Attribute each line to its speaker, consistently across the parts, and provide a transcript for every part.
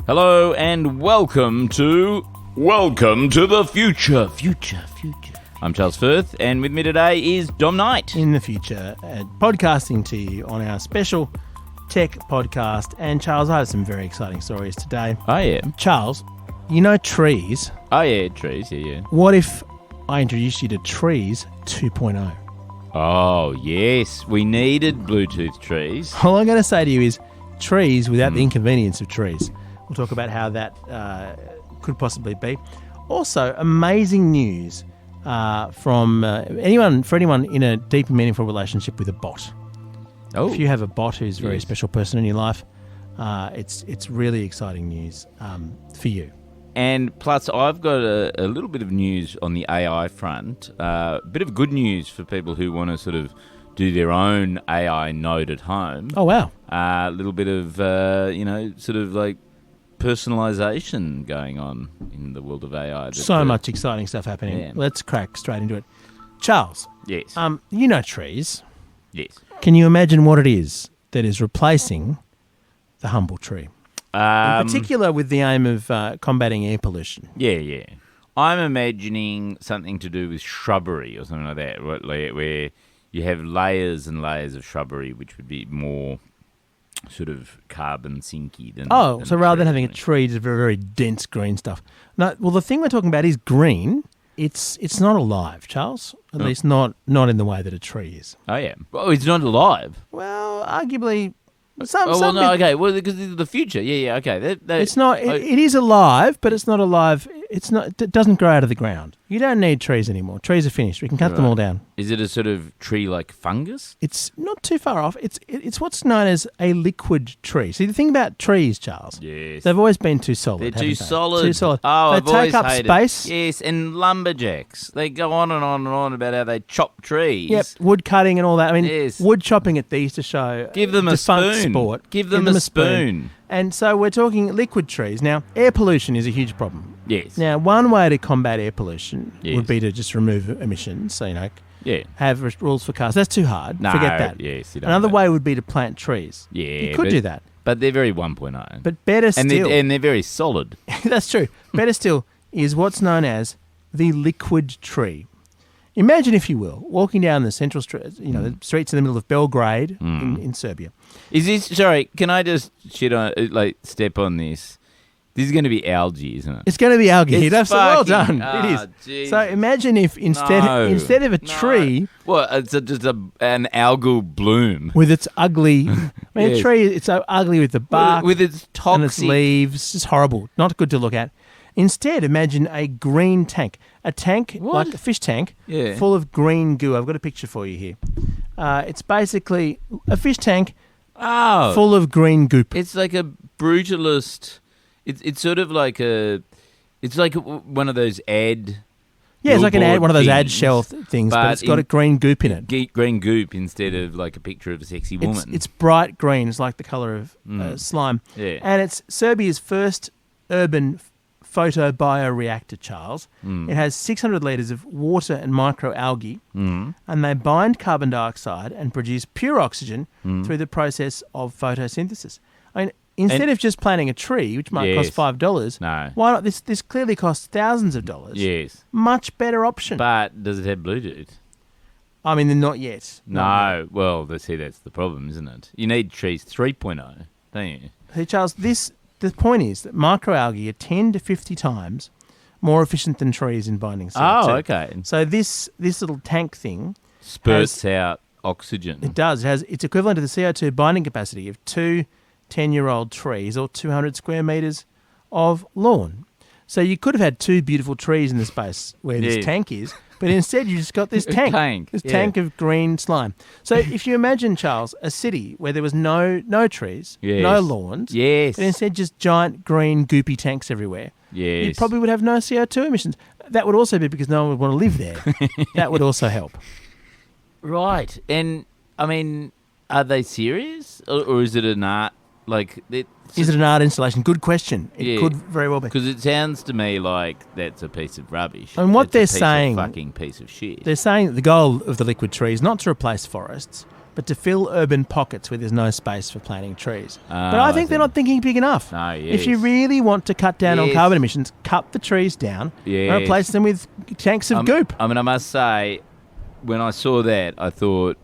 Speaker 1: Hello and welcome to the Future. I'm Charles Firth, and with me today is Dom Knight.
Speaker 2: In the future, podcasting to you on our special tech podcast. And Charles, I have some very exciting stories today.
Speaker 1: Oh yeah.
Speaker 2: Charles, you know trees.
Speaker 1: Oh yeah, trees, yeah.
Speaker 2: What if I introduced you to Trees 2.0?
Speaker 1: Oh yes, we needed Bluetooth trees.
Speaker 2: All I'm going to say to you is trees without the inconvenience of trees. We'll talk about how that could possibly be. Also, amazing news from anyone in a deep and meaningful relationship with a bot.
Speaker 1: Oh.
Speaker 2: If you have a bot who's a very special person in your life, it's really exciting news for you.
Speaker 1: And plus, I've got a little bit of news on the AI front. A bit of good news for people who want to sort of do their own AI node at home.
Speaker 2: Oh, wow.
Speaker 1: A little bit of, sort of like personalization going on in the world of AI.
Speaker 2: So much exciting stuff happening.
Speaker 1: Yeah.
Speaker 2: Let's crack straight into it. Charles.
Speaker 1: Yes.
Speaker 2: You know trees.
Speaker 1: Yes.
Speaker 2: Can you imagine what it is that is replacing the humble tree? In particular with the aim of combating air pollution.
Speaker 1: Yeah. I'm imagining something to do with shrubbery or something like that, where you have layers and layers of shrubbery, which would be more sort of carbon sinky than...
Speaker 2: So rather than having a tree, just very, very dense green stuff. No, well, the thing we're talking about is green. It's not alive, Charles. At least not in the way that a tree is.
Speaker 1: Oh, yeah. Oh, it's not alive?
Speaker 2: Well, arguably... because
Speaker 1: of the future. Yeah, okay.
Speaker 2: It's not. It is alive, but it's not alive. It's not. It doesn't grow out of the ground. You don't need trees anymore. Trees are finished. We can cut them all down.
Speaker 1: Is it a sort of tree like fungus?
Speaker 2: It's not too far off. It's what's known as a liquid tree. See, the thing about trees, Charles.
Speaker 1: Yes.
Speaker 2: They've always been too solid.
Speaker 1: They're too solid.
Speaker 2: Too solid.
Speaker 1: Oh,
Speaker 2: they
Speaker 1: I've
Speaker 2: take
Speaker 1: always
Speaker 2: up
Speaker 1: hated.
Speaker 2: space.
Speaker 1: Yes, and lumberjacks. They go on and on and on about how they chop trees.
Speaker 2: Yep, wood cutting and all that. I mean,
Speaker 1: Yes.
Speaker 2: wood chopping at these to show
Speaker 1: Give them a
Speaker 2: defunct
Speaker 1: spoon.
Speaker 2: sport.
Speaker 1: Give them a spoon.
Speaker 2: And so we're talking liquid trees. Now, air pollution is a huge problem.
Speaker 1: Yes.
Speaker 2: Now, one way to combat air pollution
Speaker 1: Yes.
Speaker 2: would be to just remove emissions. So,
Speaker 1: Yeah.
Speaker 2: have rules for cars. That's too hard.
Speaker 1: No,
Speaker 2: Forget that.
Speaker 1: yes, you don't
Speaker 2: Another
Speaker 1: know.
Speaker 2: way would be to plant trees.
Speaker 1: Yeah.
Speaker 2: You could do that.
Speaker 1: But they're very 1.0.
Speaker 2: But better still...
Speaker 1: And they're very solid.
Speaker 2: That's true. Better still is what's known as the liquid tree. Imagine, if you will, walking down the central street, the streets in the middle of Belgrade in Serbia.
Speaker 1: Is this... Sorry, can I just step on this? This is going to be algae, isn't it?
Speaker 2: It's going to be algae.
Speaker 1: It's
Speaker 2: Well done.
Speaker 1: fucking-
Speaker 2: It is.
Speaker 1: Jesus.
Speaker 2: So imagine if instead of a tree
Speaker 1: Well, it's just an algal bloom.
Speaker 2: with its ugly... a
Speaker 1: Yes.
Speaker 2: tree, it's so ugly with the bark
Speaker 1: With its toxic...
Speaker 2: and its leaves. It's just horrible. Not good to look at. Instead, imagine a green tank. A tank,
Speaker 1: What?
Speaker 2: like a fish tank,
Speaker 1: Yeah.
Speaker 2: full of green goo. I've got a picture for you here. It's basically a fish tank
Speaker 1: Oh.
Speaker 2: full of green goop.
Speaker 1: It's like a brutalist... It's sort of like a... It's like one of those ad...
Speaker 2: Yeah, it's like one of those ad
Speaker 1: things,
Speaker 2: shell things, but it's got a green goop in it.
Speaker 1: Green goop instead of like a picture of a sexy woman.
Speaker 2: It's bright green. It's like the colour of slime.
Speaker 1: Yeah.
Speaker 2: And it's Serbia's first urban photobioreactor, Charles. It has 600 litres of water and microalgae, and they bind carbon dioxide and produce pure oxygen through the process of photosynthesis. I mean, instead of just planting a tree, which might cost $5,
Speaker 1: No.
Speaker 2: why not? This clearly costs thousands of dollars.
Speaker 1: Yes.
Speaker 2: Much better option.
Speaker 1: But does it have Bluetooth?
Speaker 2: I mean, not yet. Not yet.
Speaker 1: No. Well, that's the problem, isn't it? You need trees 3.0, don't you?
Speaker 2: Hey, Charles, the point is that microalgae are 10 to 50 times more efficient than trees in binding CO2.
Speaker 1: Oh, okay.
Speaker 2: So this little tank thing
Speaker 1: Spurts out oxygen.
Speaker 2: It does. It's equivalent to the CO2 binding capacity of 2 10-year-old trees or 200 square metres of lawn. So you could have had 2 beautiful trees in the space where this tank is, but instead you just got this tank. Tank of green slime. So if you imagine, Charles, a city where there was no trees, no lawns, but instead just giant green goopy tanks everywhere, you probably would have no CO2 emissions. That would also be because no one would want to live there. That would also help.
Speaker 1: Right. And, I mean, are they serious? Or is it an art?
Speaker 2: Is it an art installation? Good question. It could very well be.
Speaker 1: Because it sounds to me like that's a piece of rubbish.
Speaker 2: And what they're saying...
Speaker 1: a fucking piece of shit.
Speaker 2: They're saying that the goal of the liquid tree is not to replace forests, but to fill urban pockets where there's no space for planting trees. But I think they're not thinking big enough.
Speaker 1: No, yes.
Speaker 2: If you really want to cut down on carbon emissions, cut the trees down and replace them with tanks of goop.
Speaker 1: I mean, I must say, when I saw that, I thought,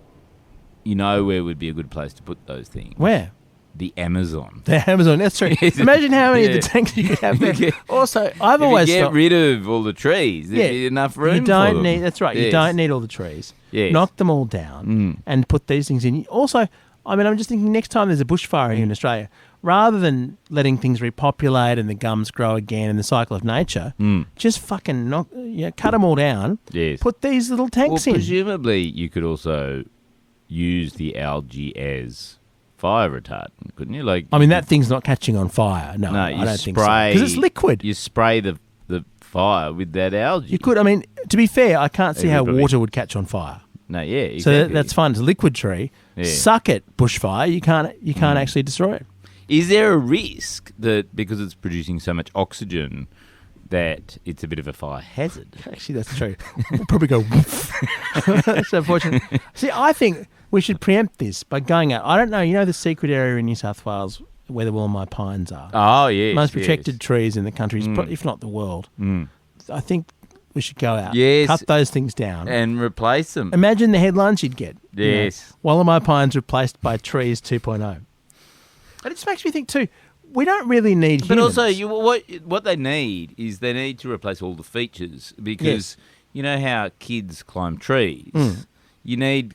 Speaker 1: where would be a good place to put those things?
Speaker 2: Where?
Speaker 1: The Amazon.
Speaker 2: The Amazon, that's true. Imagine how many of the tanks you could have there. Also, I've always
Speaker 1: get
Speaker 2: thought...
Speaker 1: rid of all the trees, there'd be enough room
Speaker 2: you don't
Speaker 1: for them.
Speaker 2: need. That's right. You don't need all the trees.
Speaker 1: Yes.
Speaker 2: Knock them all down and put these things in. Also, I mean, I'm just thinking next time there's a bushfire here in Australia, rather than letting things repopulate and the gums grow again in the cycle of nature, just fucking cut them all down.
Speaker 1: Yes.
Speaker 2: Put these little tanks in.
Speaker 1: Presumably, you could also use the algae as fire retardant, couldn't you? Like,
Speaker 2: I mean, that thing's not catching on fire. No, I don't think so. Because it's liquid.
Speaker 1: You spray the fire with that algae.
Speaker 2: You could. I mean, to be fair, I can't see how water would catch on fire.
Speaker 1: No, yeah, exactly.
Speaker 2: So that's fine. It's a liquid tree. Yeah. Suck it, bushfire. You can't actually destroy it.
Speaker 1: Is there a risk that because it's producing so much oxygen that it's a bit of a fire hazard?
Speaker 2: Actually, that's true. We'll probably go woof. That's unfortunate. See, I think we should preempt this by going out. I don't know. You know the secret area in New South Wales where the Wollemi pines are?
Speaker 1: Oh, yes.
Speaker 2: Most protected trees in the country, if not the world. I think we should go out, cut those things down.
Speaker 1: And replace them.
Speaker 2: Imagine the headlines you'd get.
Speaker 1: Yes.
Speaker 2: Wollemi pines replaced by trees 2.0. It just makes me think too, we don't really need humans.
Speaker 1: But also, what they need is they need to replace all the features because you know how kids climb trees? You need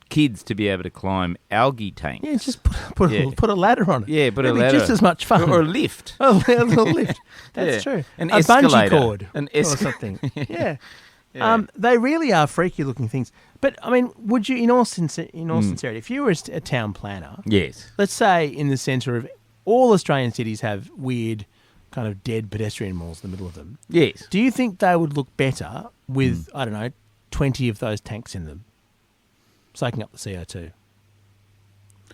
Speaker 1: kids to be able to climb algae tanks.
Speaker 2: Yeah, just put a ladder on it.
Speaker 1: Yeah, put a ladder.
Speaker 2: Just as much fun.
Speaker 1: Or a lift.
Speaker 2: A little lift. That's true.
Speaker 1: An
Speaker 2: a
Speaker 1: escalator.
Speaker 2: Bungee cord. Or something. Yeah.
Speaker 1: Yeah.
Speaker 2: They really are freaky looking things. But, I mean, would you, in all sincerity, if you were a town planner,
Speaker 1: yes,
Speaker 2: let's say in the centre of all Australian cities have weird kind of dead pedestrian malls in the middle of them.
Speaker 1: Yes.
Speaker 2: Do you think they would look better with, I don't know, 20 of those tanks in them, soaking up the CO2?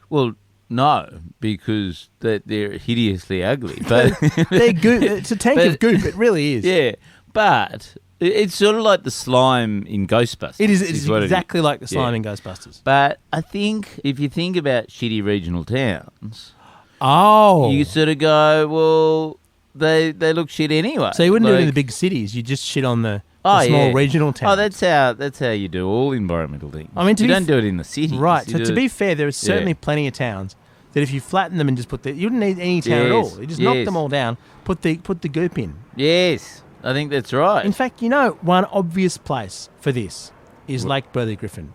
Speaker 1: Well, no, because they're hideously ugly. But
Speaker 2: they're goop. It's a tank of goop. It really is.
Speaker 1: Yeah, but it's sort of like the slime in Ghostbusters.
Speaker 2: It is exactly like the slime in Ghostbusters.
Speaker 1: But I think if you think about shitty regional towns,
Speaker 2: you
Speaker 1: sort of go, well, they look shit anyway.
Speaker 2: So you wouldn't do it in the big cities. You just shit on the small regional towns.
Speaker 1: Oh, that's how you do all environmental things.
Speaker 2: I mean,
Speaker 1: you don't do it in the cities.
Speaker 2: Right. So to be fair, there are certainly plenty of towns that if you flatten them and just you wouldn't need any town at all. You just knock them all down, put the goop in.
Speaker 1: Yes, I think that's right.
Speaker 2: In fact, one obvious place for this is Lake Burley Griffin,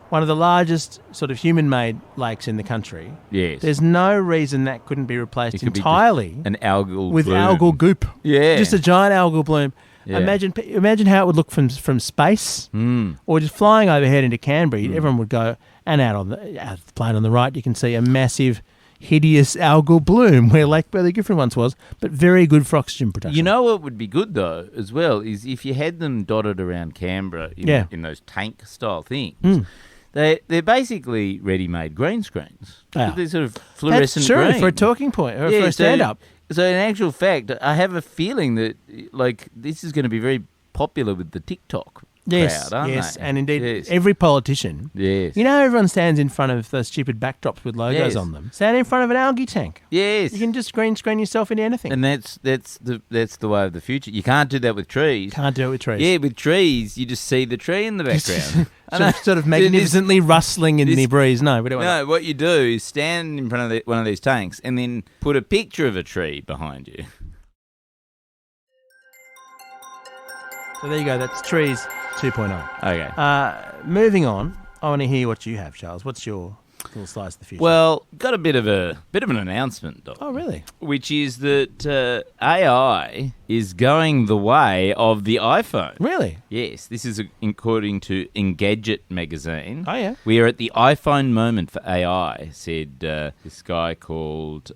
Speaker 2: one of the largest sort of human-made lakes in the country.
Speaker 1: Yes.
Speaker 2: There's no reason that couldn't be replaced entirely
Speaker 1: an algal
Speaker 2: with
Speaker 1: bloom.
Speaker 2: algal goop.
Speaker 1: Yeah.
Speaker 2: Just a giant algal bloom. Yeah. Imagine how it would look from space, or just flying overhead into Canberra. Everyone would go, and out of the plane on the right, you can see a massive, hideous algal bloom where Lake Burley Griffin once was, but very good for oxygen production.
Speaker 1: You know what would be good though, as well, is if you had them dotted around Canberra in those tank style things. They're basically ready-made green screens. They're sort of fluorescent green.
Speaker 2: That's true, for a talking point, or for a stand-up.
Speaker 1: So in actual fact, I have a feeling that this is going to be very popular with the TikTok crowd, aren't they?
Speaker 2: And indeed every politician.
Speaker 1: Yes.
Speaker 2: You know, everyone stands in front of those stupid backdrops with logos on them. Stand in front of an algae tank.
Speaker 1: Yes.
Speaker 2: You can just green screen yourself into anything.
Speaker 1: And that's the way of the future. You can't do that with trees.
Speaker 2: Can't do it with trees.
Speaker 1: Yeah, with trees, you just see the tree in the background.
Speaker 2: sort of magnificently rustling in the breeze. No, we don't want that.
Speaker 1: What you do is stand in front of one of these tanks and then put a picture of a tree behind you.
Speaker 2: So there you go. That's trees 2.0.
Speaker 1: Okay.
Speaker 2: Moving on, I want to hear what you have, Charles. What's your little slice of the future?
Speaker 1: Well, got a bit of an announcement, Doc.
Speaker 2: Oh, really?
Speaker 1: Which is that AI is going the way of the iPhone.
Speaker 2: Really?
Speaker 1: Yes. This is according to Engadget magazine.
Speaker 2: Oh, yeah.
Speaker 1: We are at the iPhone moment for AI, said this guy called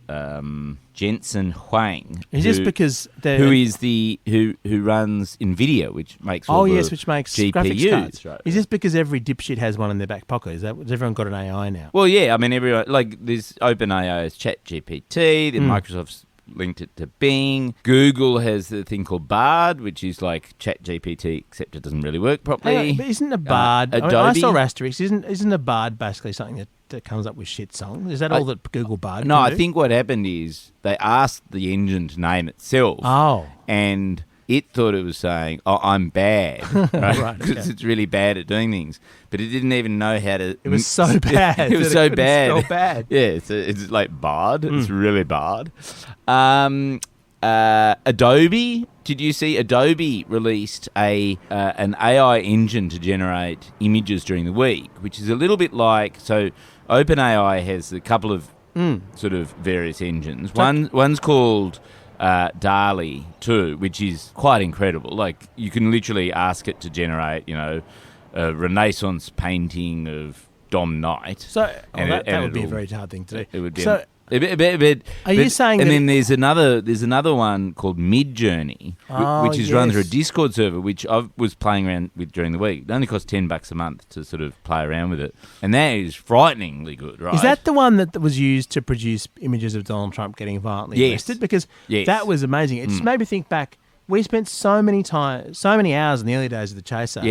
Speaker 1: Jensen Huang.
Speaker 2: Is this because
Speaker 1: who runs NVIDIA, which makes
Speaker 2: which makes
Speaker 1: GPUs,
Speaker 2: graphics cards.
Speaker 1: Right?
Speaker 2: Is this because every dipshit has one in their back pocket? Has everyone got an AI now?
Speaker 1: Well, yeah. I mean, everyone there's OpenAI's ChatGPT, then Microsoft's linked it to Bing. Google has the thing called Bard, which is like ChatGPT, except it doesn't really work properly.
Speaker 2: But isn't a Bard...
Speaker 1: Adobe.
Speaker 2: I saw Asterix. Isn't a Bard basically something that comes up with shit songs? Is that all that Google Bard
Speaker 1: No,
Speaker 2: can
Speaker 1: I
Speaker 2: do?
Speaker 1: think what happened is they asked the engine to name itself.
Speaker 2: Oh.
Speaker 1: And it thought it was saying, "Oh, I'm bad," right? Because it's really bad at doing things. But it didn't even know how to.
Speaker 2: It was so bad.
Speaker 1: It was so bad.
Speaker 2: So bad.
Speaker 1: Yeah, it's like Bard. It's really bad. Adobe. Did you see Adobe released an AI engine to generate images during the week, which is a little bit like OpenAI has a couple of sort of various engines. One's called DALL-E 2, which is quite incredible. Like, you can literally ask it to generate, a Renaissance painting of Dom Knight.
Speaker 2: So that would be a very hard thing to do.
Speaker 1: It would be.
Speaker 2: So,
Speaker 1: are
Speaker 2: you saying?
Speaker 1: And then there's another one called Midjourney, which is run through a Discord server, which I was playing around with during the week. It only costs $10 a month to sort of play around with it, and that is frighteningly good, right?
Speaker 2: Is that the one that was used to produce images of Donald Trump getting violently arrested? Because that was amazing. It just made me think back. We spent so many hours in the early days of The Chaser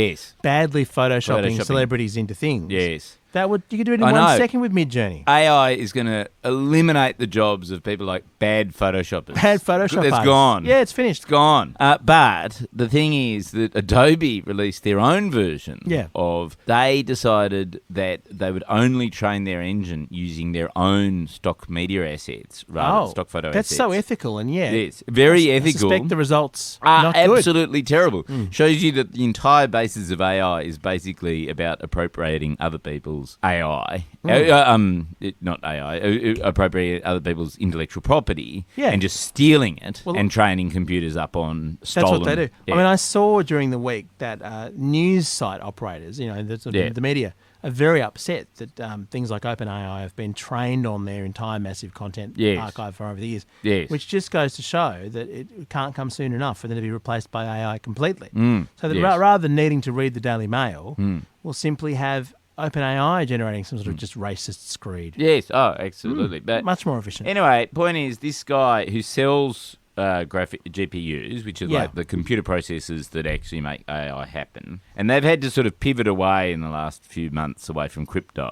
Speaker 2: badly photoshopping celebrities into things.
Speaker 1: Yes.
Speaker 2: You could do it in 1 second with Midjourney.
Speaker 1: AI is going to eliminate the jobs of people like bad photoshoppers.
Speaker 2: Bad Photoshop
Speaker 1: It's
Speaker 2: artists.
Speaker 1: gone.
Speaker 2: Yeah, it's finished.
Speaker 1: It's gone. But the thing is that Adobe released their own version of... They decided that they would only train their engine using their own stock media assets rather than stock photo assets.
Speaker 2: That's so ethical, and
Speaker 1: Yes, very ethical.
Speaker 2: I suspect the results
Speaker 1: are
Speaker 2: not good.
Speaker 1: Absolutely terrible. Shows you that the entire basis of AI is basically about appropriating other people's AI, not AI, appropriating other people's intellectual property and just stealing it and training computers up on stolen.
Speaker 2: That's what they do. Yeah. I mean, I saw during the week that news site operators, the media, are very upset that things like OpenAI have been trained on their entire massive content archive for over the years, which just goes to show that it can't come soon enough for them to be replaced by AI completely. So that rather than needing to read the Daily Mail, we'll simply have OpenAI generating some sort of just racist screed.
Speaker 1: Yes, absolutely. But
Speaker 2: much more efficient.
Speaker 1: Anyway, point is, this guy who sells graphic GPUs, which are like the computer processors that actually make AI happen, and they've had to sort of pivot away in the last few months away from crypto,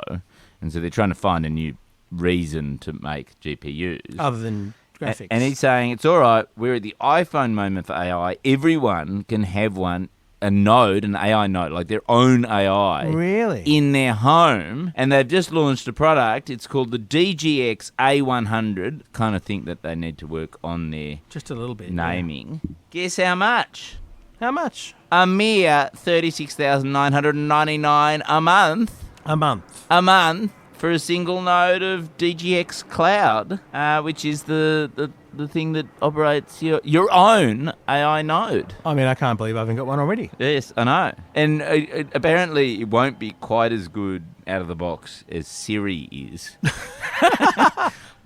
Speaker 1: and so they're trying to find a new reason to make GPUs.
Speaker 2: Other than graphics.
Speaker 1: And he's saying, it's all right, we're at the iPhone moment for AI. Everyone can have an AI node, like their own AI.
Speaker 2: Really?
Speaker 1: In their home. And they've just launched a product. It's called the DGX A100. Kind of think that they need to work on their
Speaker 2: just a little bit
Speaker 1: naming. Yeah. Guess how much?
Speaker 2: How much?
Speaker 1: A mere $36,999 a month. A month for a single node of DGX Cloud, which is the thing that operates your own AI node.
Speaker 2: I mean, I can't believe I haven't got one already.
Speaker 1: Yes, I know. And apparently it won't be quite as good out of the box as Siri is.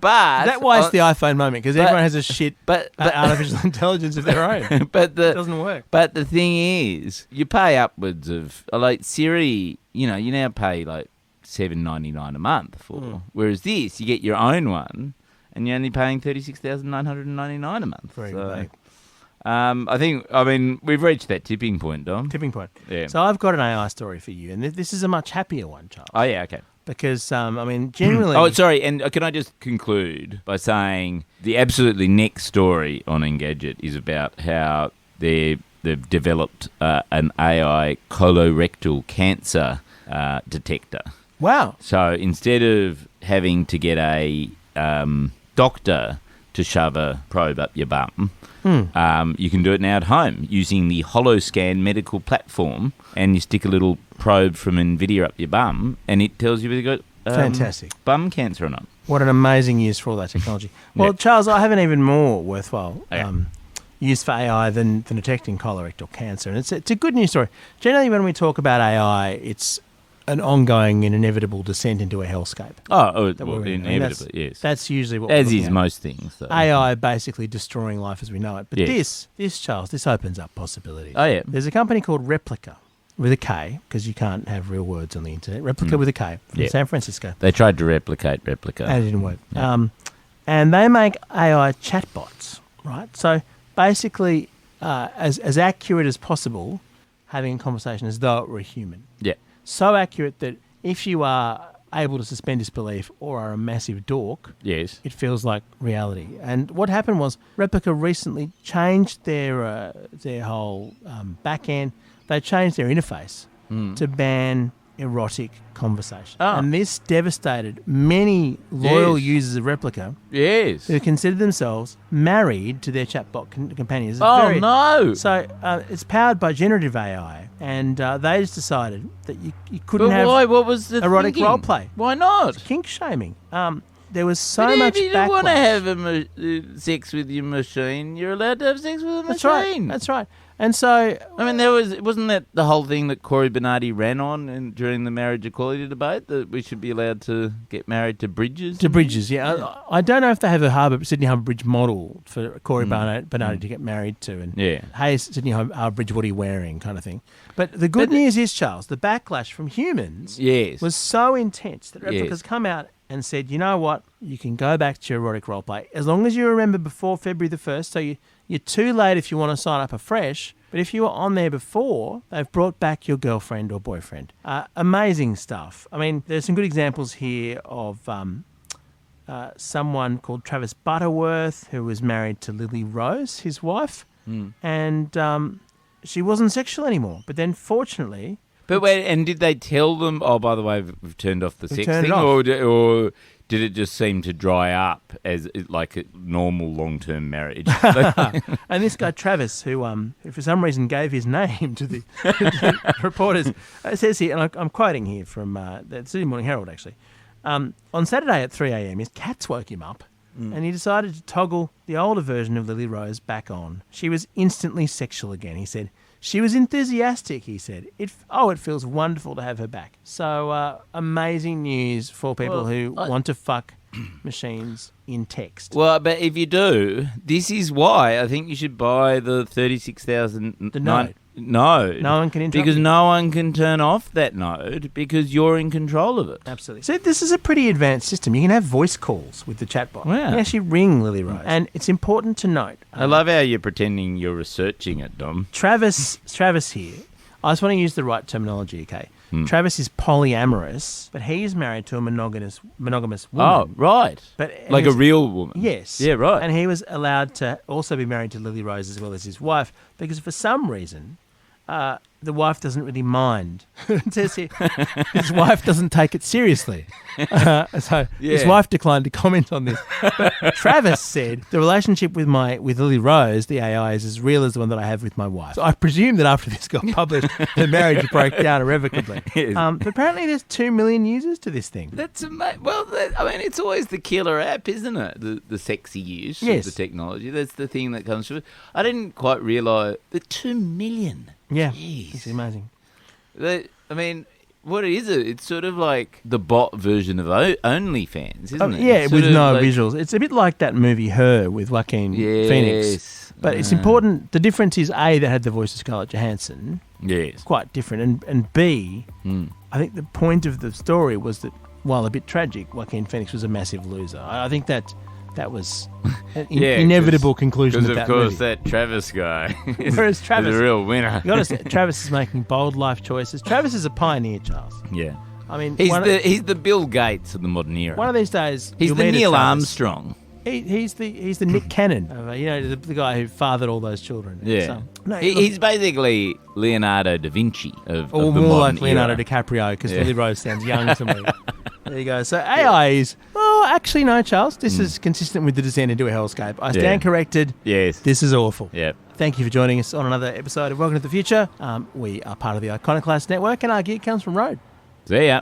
Speaker 1: But
Speaker 2: that why it's the iPhone moment, because everyone has a shit artificial intelligence of their own. It doesn't work.
Speaker 1: But the thing is, you pay upwards of, like Siri, you now pay like $7.99 a month for. Whereas this, you get your own one, and you're only paying $36,999 a month.
Speaker 2: Very good.
Speaker 1: I mean, we've reached that tipping point, Dom.
Speaker 2: Tipping point.
Speaker 1: Yeah.
Speaker 2: So I've got an AI story for you, and this is a much happier one, Charles.
Speaker 1: Oh, yeah, okay.
Speaker 2: Because, generally...
Speaker 1: Oh, sorry, and can I just conclude by saying the absolutely next story on Engadget is about how they've developed an AI colorectal cancer detector.
Speaker 2: Wow.
Speaker 1: So instead of having to get a doctor to shove a probe up your bum, you can do it now at home using the HoloScan medical platform, and you stick a little probe from NVIDIA up your bum, and it tells you whether you've got
Speaker 2: fantastic
Speaker 1: bum cancer or not.
Speaker 2: What an amazing use for all that technology. Well, Charles, I have an even more worthwhile use for AI than detecting colorectal cancer, and it's a good news story. Generally, when we talk about AI, it's an ongoing and inevitable descent into a hellscape.
Speaker 1: Inevitably, yes.
Speaker 2: That's usually what
Speaker 1: as is most things. Though.
Speaker 2: AI basically destroying life as we know it. But this, Charles, this opens up possibilities.
Speaker 1: Oh, yeah.
Speaker 2: There's a company called Replica, with a K, because you can't have real words on the internet. Replica with a K, from San Francisco.
Speaker 1: They tried to replicate Replica.
Speaker 2: And it didn't work. Yeah. and they make AI chatbots, right? So basically, as accurate as possible, having a conversation as though it were a human.
Speaker 1: Yeah.
Speaker 2: So accurate that if you are able to suspend disbelief or are a massive dork,
Speaker 1: Yes.
Speaker 2: it feels like reality. And what happened was Replica recently changed their whole back end. They changed their interface to ban erotic conversation.
Speaker 1: Oh.
Speaker 2: And this devastated many loyal
Speaker 1: Yes.
Speaker 2: users of Replica
Speaker 1: Yes.
Speaker 2: who considered themselves married to their chatbot companions. It's
Speaker 1: Oh, no.
Speaker 2: So it's powered by generative AI, and they just decided that you couldn't
Speaker 1: But
Speaker 2: have
Speaker 1: why? What was the
Speaker 2: erotic
Speaker 1: thinking?
Speaker 2: role play.
Speaker 1: Why not?
Speaker 2: Kink shaming. There was so
Speaker 1: But
Speaker 2: much
Speaker 1: if you
Speaker 2: backlash.
Speaker 1: want to have sex with your machine, you're allowed to have sex with a
Speaker 2: That's
Speaker 1: machine.
Speaker 2: right. That's right. And so
Speaker 1: I mean, wasn't that the whole thing that Cory Bernardi ran on during the marriage equality debate, that we should be allowed to get married to bridges?
Speaker 2: to bridges, yeah. I don't know if they have a Sydney Harbour Bridge model for Cory Bernardi to get married to. And
Speaker 1: Yeah.
Speaker 2: hey, Sydney Harbour Bridge, what are you wearing, kind of thing. But the good news is, Charles, the backlash from humans
Speaker 1: Yes.
Speaker 2: was so intense that
Speaker 1: Yes.
Speaker 2: Replica's come out and said, you know what, you can go back to your erotic role play as long as you remember before February the 1st. So you're too late if you want to sign up afresh. But if you were on there before, they've brought back your girlfriend or boyfriend. Amazing stuff. I mean, there's some good examples here of someone called Travis Butterworth, who was married to Lily Rose, his wife, and she wasn't sexual anymore. But then, fortunately...
Speaker 1: But wait, and did they tell them, oh, by the way, we've turned off the sex
Speaker 2: turned
Speaker 1: thing?
Speaker 2: it off.
Speaker 1: Or did it just seem to dry up as like a normal long-term marriage?
Speaker 2: And this guy, Travis, who for some reason gave his name to the reporters, says here, and I'm quoting here from the Sydney Morning Herald, actually. On Saturday at 3 a.m, his cats woke him up, and he decided to toggle the older version of Lily Rose back on. She was instantly sexual again, he said. She was enthusiastic, he said. It feels wonderful to have her back. So amazing news for people who want to fuck machines in text.
Speaker 1: Well, but if you do, this is why I think you should buy the 36,000...
Speaker 2: The Node.
Speaker 1: Node.
Speaker 2: No one can interrupt
Speaker 1: Because
Speaker 2: you.
Speaker 1: no one can turn off that node because you're in control of it.
Speaker 2: Absolutely. So this is a pretty advanced system. You can have voice calls with the chatbot.
Speaker 1: Wow.
Speaker 2: You can actually ring Lily Rose. And it's important to note.
Speaker 1: I love how you're pretending you're researching it, Dom.
Speaker 2: Travis here, I just want to use the right terminology, okay? Travis is polyamorous, but he's married to a monogamous woman.
Speaker 1: Oh, right.
Speaker 2: But
Speaker 1: Like a real woman.
Speaker 2: Yes.
Speaker 1: Yeah, right.
Speaker 2: And he was allowed to also be married to Lily Rose as well as his wife because for some reason the wife doesn't really mind. It says here, his wife doesn't take it seriously. So his wife declined to comment on this. But Travis said, the relationship with Lily Rose, the AI, is as real as the one that I have with my wife. So I presume that after this got published, the marriage broke down irrevocably.
Speaker 1: Yes.
Speaker 2: But apparently there's 2 million users to this thing.
Speaker 1: That's amazing. Well, it's always the killer app, isn't it? The sexy use
Speaker 2: Yes.
Speaker 1: of the technology. That's the thing that comes through. I didn't quite realise the 2 million.
Speaker 2: Yeah,
Speaker 1: Jeez.
Speaker 2: it's amazing.
Speaker 1: What is it? It's sort of like the bot version of OnlyFans, isn't it?
Speaker 2: Yeah,
Speaker 1: It's
Speaker 2: with
Speaker 1: sort of
Speaker 2: no
Speaker 1: like-
Speaker 2: visuals. It's a bit like that movie Her with Joaquin Phoenix.
Speaker 1: Yes.
Speaker 2: But it's important. The difference is A, that had the voice of Scarlett Johansson,
Speaker 1: Yes.
Speaker 2: quite different, and B, I think the point of the story was that while a bit tragic, Joaquin Phoenix was a massive loser. I think that was an inevitable conclusion of
Speaker 1: Because,
Speaker 2: that
Speaker 1: of course,
Speaker 2: movie.
Speaker 1: that Travis guy
Speaker 2: Whereas
Speaker 1: is
Speaker 2: Travis,
Speaker 1: a real winner.
Speaker 2: you got to say, Travis is making bold life choices. Travis is a pioneer, Charles.
Speaker 1: Yeah.
Speaker 2: I mean,
Speaker 1: He's the Bill Gates of the modern era.
Speaker 2: one of these days,
Speaker 1: He's
Speaker 2: you'll
Speaker 1: the
Speaker 2: meet a
Speaker 1: Neil
Speaker 2: Travis.
Speaker 1: Armstrong.
Speaker 2: He's the Nick Cannon, the guy who fathered all those children.
Speaker 1: Yeah.
Speaker 2: So, no,
Speaker 1: He's basically Leonardo da Vinci of
Speaker 2: or
Speaker 1: the
Speaker 2: more
Speaker 1: modern
Speaker 2: like Leonardo
Speaker 1: era.
Speaker 2: DiCaprio, because Lily Rose sounds young to me. There you go. So AI is... Oh, actually, no, Charles. This is consistent with the descent into a hellscape. I stand corrected.
Speaker 1: Yes.
Speaker 2: This is awful.
Speaker 1: Yep.
Speaker 2: Thank you for joining us on another episode of Welcome to the Future. We are part of the Iconoclast Network, and our gear comes from Rode.
Speaker 1: See ya.